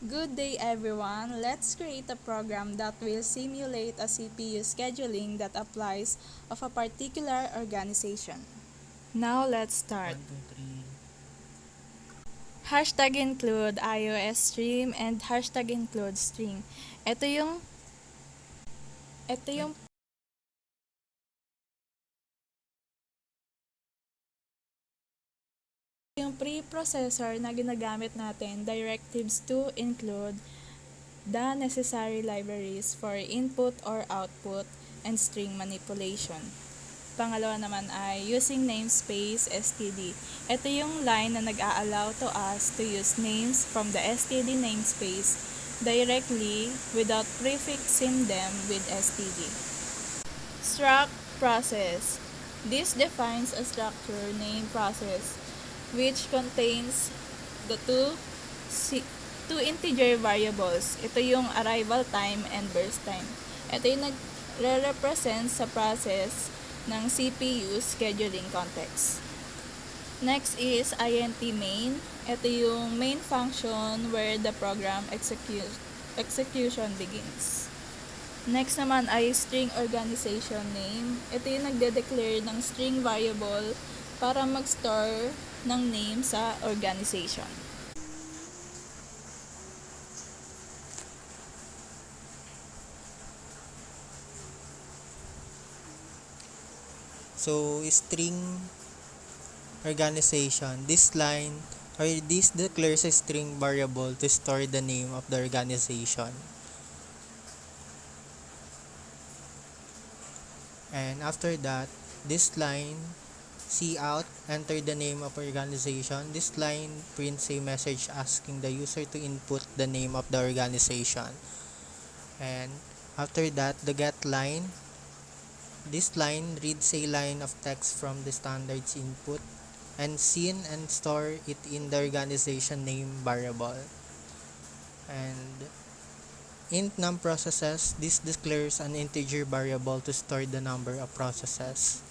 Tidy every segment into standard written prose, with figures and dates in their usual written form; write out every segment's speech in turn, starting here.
Good day everyone. Let's create a program that will simulate a CPU scheduling that applies of a particular organization. Now let's start. 1, 2, 3. Hashtag include iOS stream and hashtag include string. Ito yung ito yung preprocessor na ginagamit natin, directives to include the necessary libraries for input or output and string manipulation. Pangalawa naman ay using namespace std. Ito yung line na nag-a-allow to us to use names from the std namespace directly without prefixing them with std. Struct process. This defines a structure name process which contains the two integer variables. Ito yung arrival time and burst time. Ito yung nagre-represent sa process ng CPU scheduling context. Next is int main. Ito yung main function where the program execution begins. Next naman ay string organization name. Ito yung nagde-declare ng string variable para mag-store ng name sa organization. So, string organization. This line or this declares a string variable to store the name of the organization. And after that, this line cout enter the name of organization. This line prints a message asking the user to input the name of the organization. And after that, the get line. This line reads a line of text from the standards input and seen and store it in the organization name variable. And int num processes, this declares an integer variable to store the number of processes.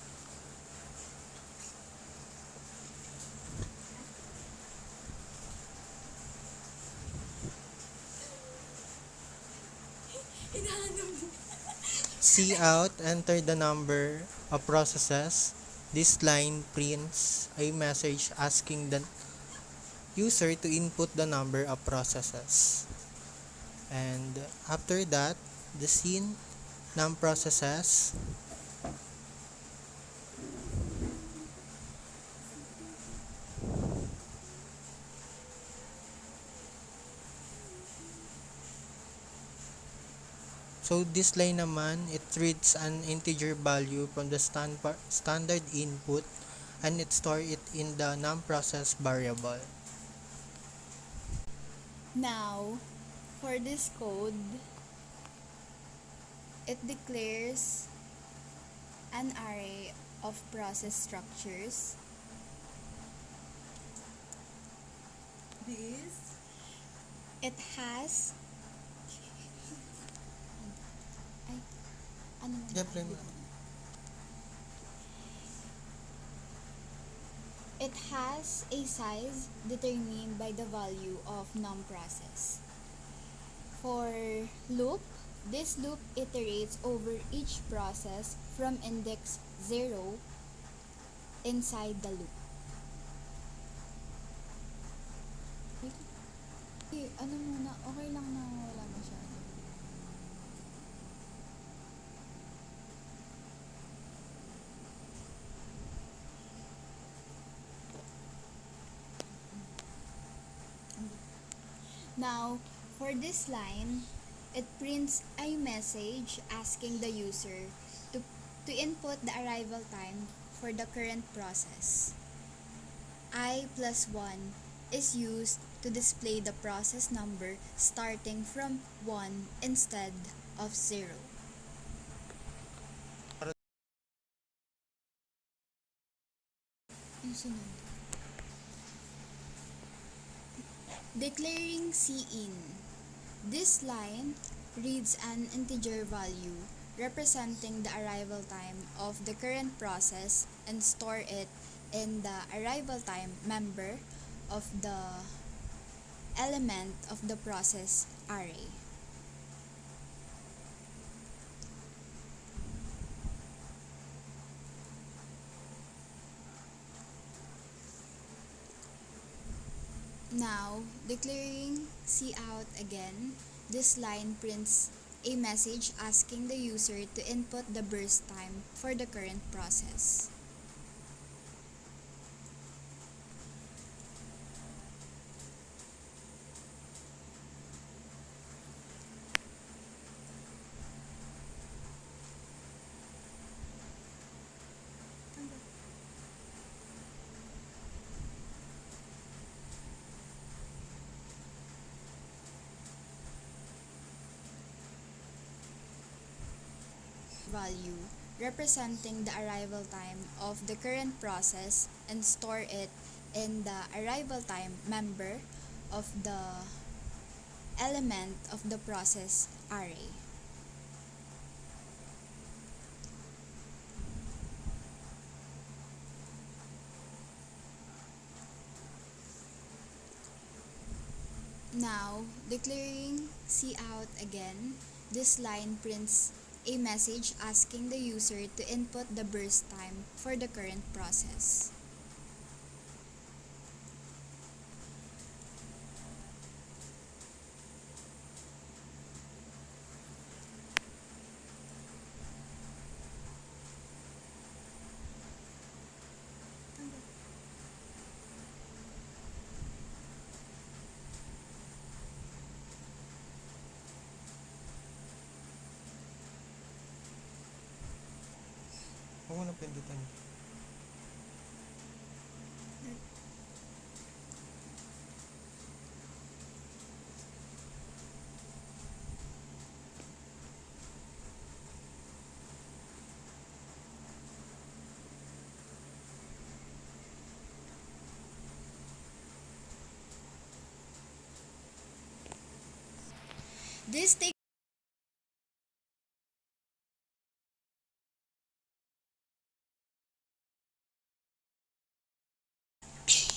Cout enter the number of processes. This line prints a message asking the user to input the number of processes. And after that, the scene num processes So this line naman, it reads an integer value from the standard input and it stores it in the num process variable. Now, for this code, it declares an array of process structures. It has It has a size determined by the value of num process. For loop, this loop iterates over each process from index 0 inside the loop. Okay lang na wala masyado. Now, for this line, it prints a message asking the user to input the arrival time for the current process. I plus 1 is used to display the process number starting from 1 instead of 0. Declaring cin. This line reads an integer value representing the arrival time of the current process and store it in the arrival time member of the element of the process array. Now, declaring cout again, this line prints a message asking the user to input the burst time for the current process. Value representing the arrival time of the current process and store it in the arrival time member of the element of the process array. Now, declaring cout again, this line prints a message asking the user to input the burst time for the current process. Huwag mo na pindutan. This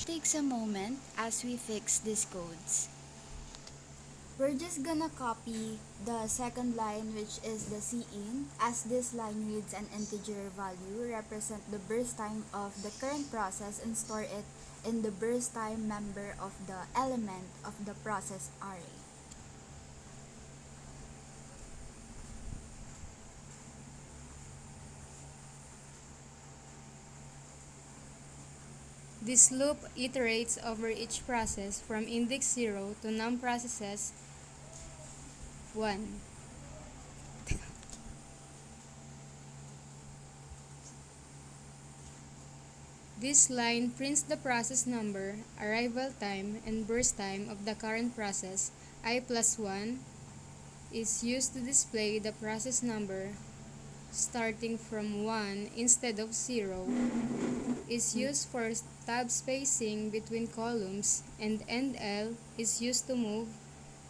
takes a moment as we fix these codes. We're just gonna copy the second line, which is the cin, as this line reads an integer value, represent the burst time of the current process, and store it in the burst time member of the element of the process array. This loop iterates over each process from index 0 to num processes 1. This line prints the process number, arrival time, and burst time of the current process. I plus 1 is used to display the process number starting from 1 instead of 0, is used for tab spacing between columns, and endl is used to move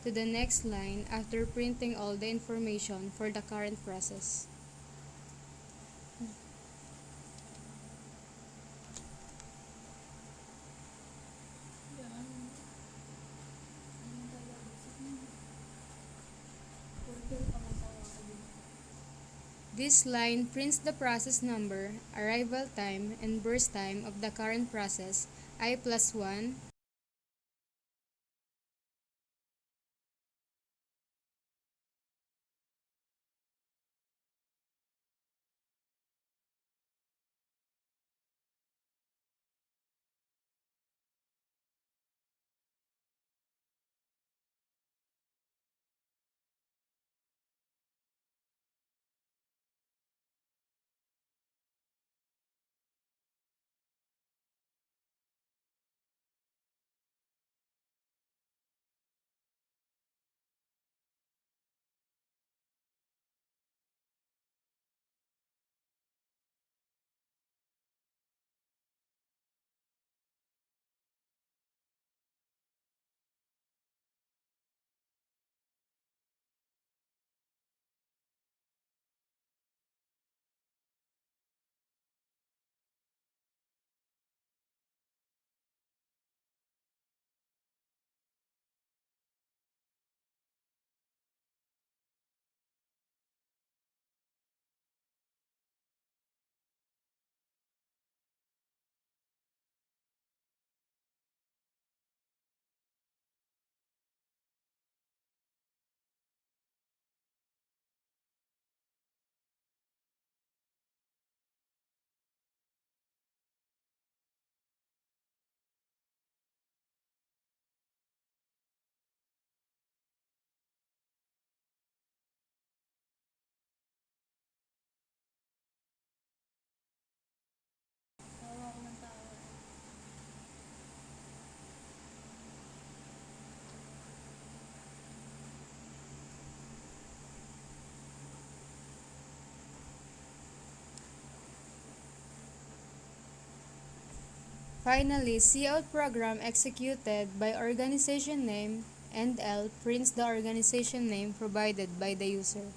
to the next line after printing all the information for the current process. This line prints the process number, arrival time, and burst time of the current process, I plus 1, Finally, cout program executed by organization name and L prints the organization name provided by the user.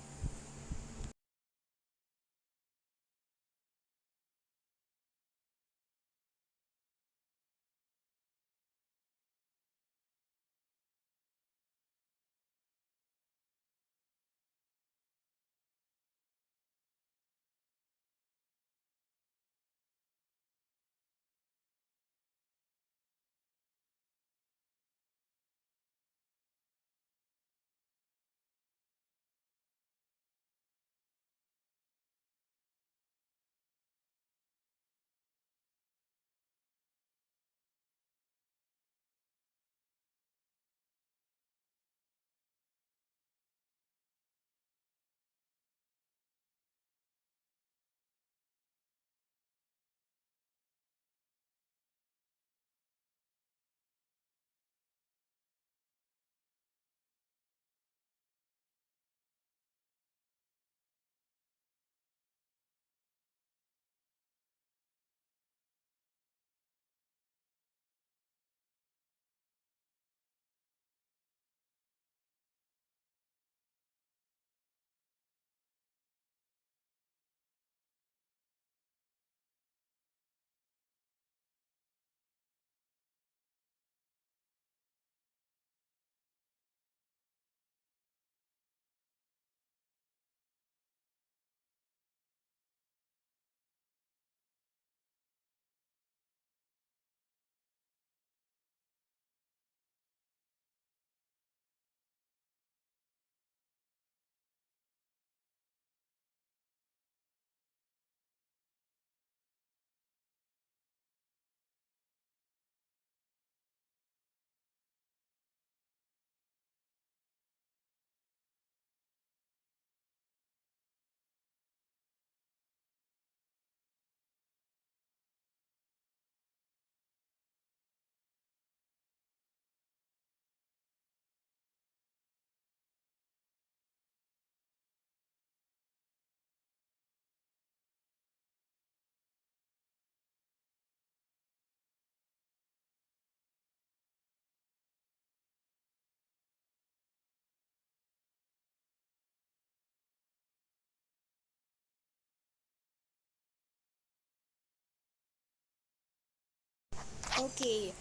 Okay,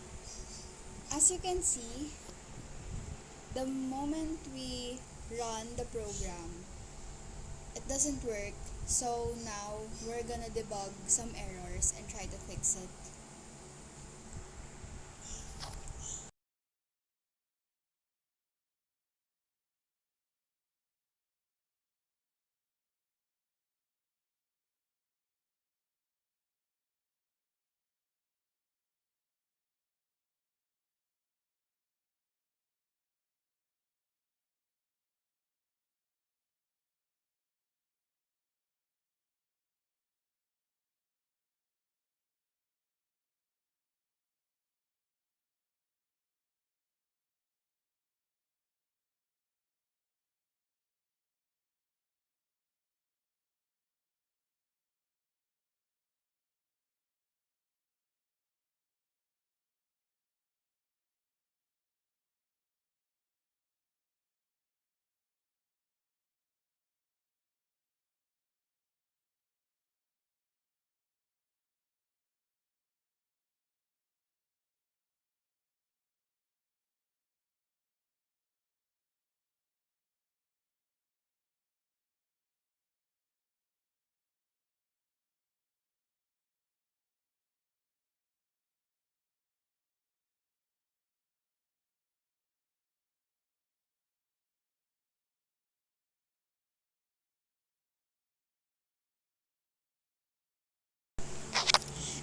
as you can see, the moment we run the program, it doesn't work. So now we're gonna debug some errors and try to fix it.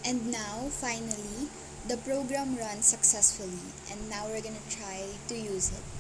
And now, finally, the program runs successfully, and now we're gonna try to use it.